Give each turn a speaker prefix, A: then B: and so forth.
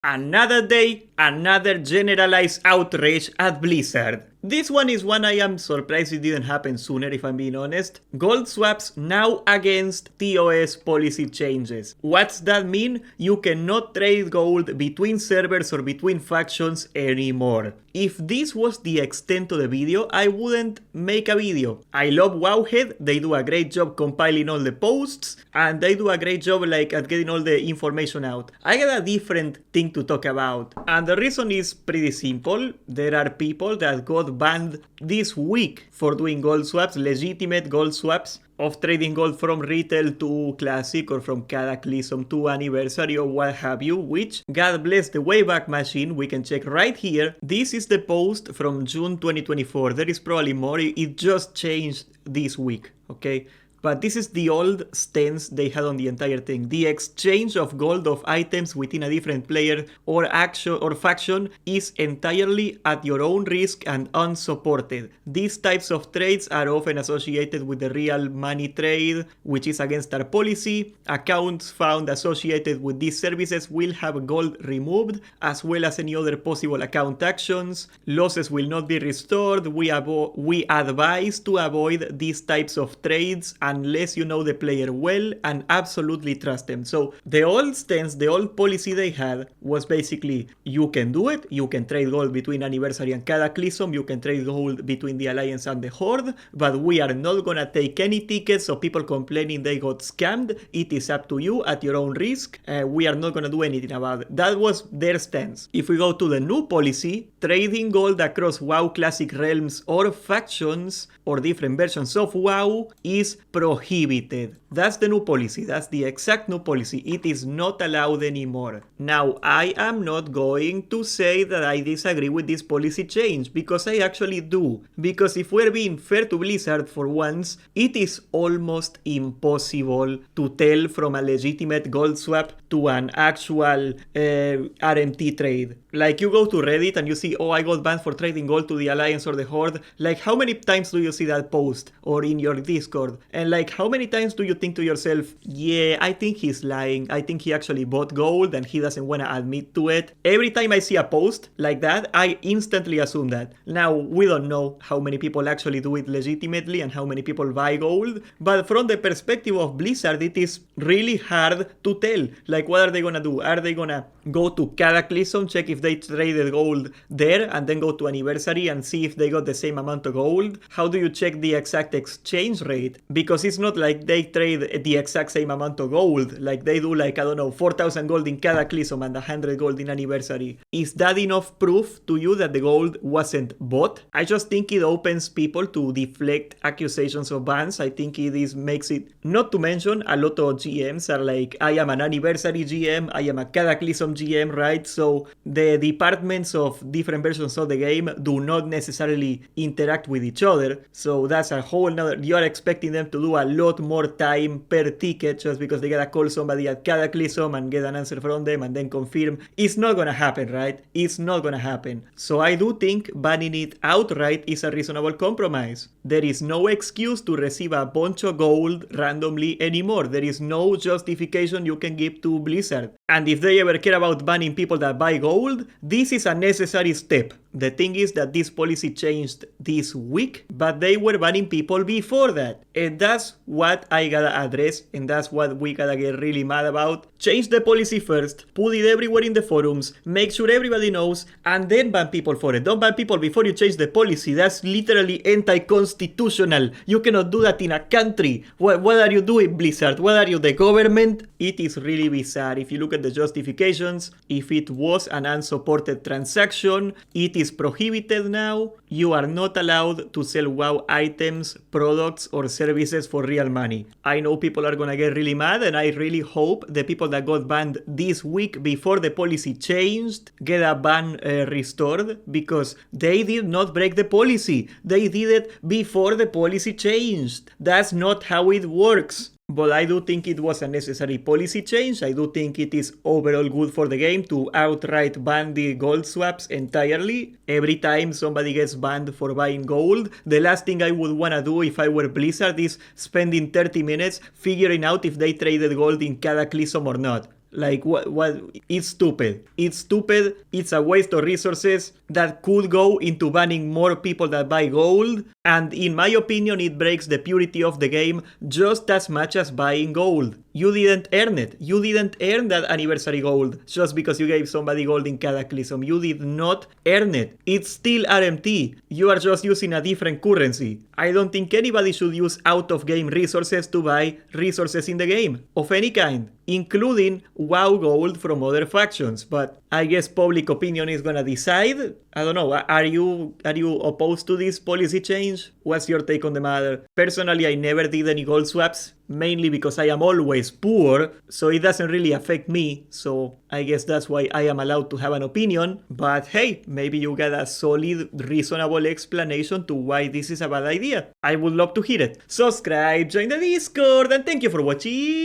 A: Another day, another generalized outrage at Blizzard. This one is one I am surprised it didn't happen sooner, if I'm being honest. Gold swaps now against ToS policy changes. What's that mean? You cannot trade gold between servers or between factions anymore. If this was the extent of the video, I wouldn't make a video. I love Wowhead, they do a great job compiling all the posts, and they do a great job at getting all the information out. I got a different thing to talk about, and the reason is pretty simple. There are people that got banned this week for doing gold swaps, legitimate gold swaps, of trading gold from retail to classic or from cataclysm to anniversary or what have you, which, God bless the Wayback Machine, we can check right here. This is the post from June 2024. There is probably more, it just changed this week, okay? But this is the old stance they had on the entire thing. The exchange of gold of items within a different player or action or faction is entirely at your own risk and unsupported. These types of trades are often associated with the real money trade, which is against our policy. Accounts found associated with these services will have gold removed, as well as any other possible account actions. Losses will not be restored. We advise to avoid these types of trades unless you know the player well and absolutely trust them. So the old stance, the old policy they had was basically, you can do it, you can trade gold between Anniversary and Cataclysm, you can trade gold between the Alliance and the Horde, but we are not gonna take any tickets of people complaining they got scammed. It is up to you at your own risk. We are not gonna do anything about it. That was their stance. If we go to the new policy, trading gold across WoW Classic realms or factions or different versions of WoW is prohibited. That's the new policy. That's the exact new policy. It is not allowed anymore. Now, I am not going to say that I disagree with this policy change, because I actually do. Because if we're being fair to Blizzard for once, it is almost impossible to tell from a legitimate gold swap to an actual RMT trade. Like, you go to Reddit and you see, oh, I got banned for trading gold to the Alliance or the Horde. Like, how many times do you see that post? Or in your Discord? And like, how many times do you think to yourself, yeah, I think he's lying. I think he actually bought gold and he doesn't want to admit to it. Every time I see a post like that, I instantly assume that. Now, we don't know how many people actually do it legitimately and how many people buy gold. But from the perspective of Blizzard, it is really hard to tell. Like, what are they gonna do? Are they gonna go to Cataclysm, check if they traded gold there, and then go to Anniversary and see if they got the same amount of gold? How do you check the exact exchange rate? Because it's not like they trade the exact same amount of gold. Like, they do, like, I don't know, 4,000 gold in Cataclysm and 100 gold in Anniversary. Is that enough proof to you that the gold wasn't bought? I just think it opens people to deflect accusations of bans. I think it makes it, not to mention, a lot of GMs are like, I am an Anniversary GM, I am a Cataclysm GM, right? So the departments of different versions of the game do not necessarily interact with each other. So that's a whole nother, you're expecting them to do a lot more time per ticket just because they gotta call somebody at Cataclysm and get an answer from them and then confirm. It's not gonna happen, right? It's not gonna happen. So I do think banning it outright is a reasonable compromise. There is no excuse to receive a bunch of gold randomly anymore. There is no justification you can give to Blizzard. And if they ever care about banning people that buy gold, this is a necessary step. The thing is that this policy changed this week, but they were banning people before that. And that's what I gotta address, and that's what we gotta get really mad about. Change the policy first, put it everywhere in the forums, make sure everybody knows, and then ban people for it. Don't ban people before you change the policy. That's literally anti-constitutional. You cannot do that in a country. What are you doing, Blizzard? What are you, the government? It is really bizarre. If you look at the justifications, if it was an unsupported transaction, it is prohibited now. You are not allowed to sell WoW items, products, or services for real money. I know people are gonna get really mad, and I really hope the people that got banned this week before the policy changed get a ban restored, because they did not break the policy. They did it before the policy changed. That's not how it works. But I do think it was a necessary policy change. I do think it is overall good for the game to outright ban the gold swaps entirely. Every time somebody gets banned for buying gold, the last thing I would want to do if I were Blizzard is spending 30 minutes figuring out if they traded gold in Cataclysm or not. Like, what? It's stupid. It's stupid. It's a waste of resources that could go into banning more people that buy gold. And in my opinion, it breaks the purity of the game just as much as buying gold. You didn't earn it. You didn't earn that anniversary gold just because you gave somebody gold in Cataclysm. You did not earn it. It's still RMT. You are just using a different currency. I don't think anybody should use out-of-game resources to buy resources in the game, of any kind, including WoW gold from other factions. But I guess public opinion is gonna decide. I don't know, are you opposed to this policy change? What's your take on the matter? Personally, I never did any gold swaps, mainly because I am always poor, so it doesn't really affect me, so I guess that's why I am allowed to have an opinion. But hey, maybe you got a solid, reasonable explanation to why this is a bad idea. I would love to hear it. Subscribe, join the Discord, and thank you for watching!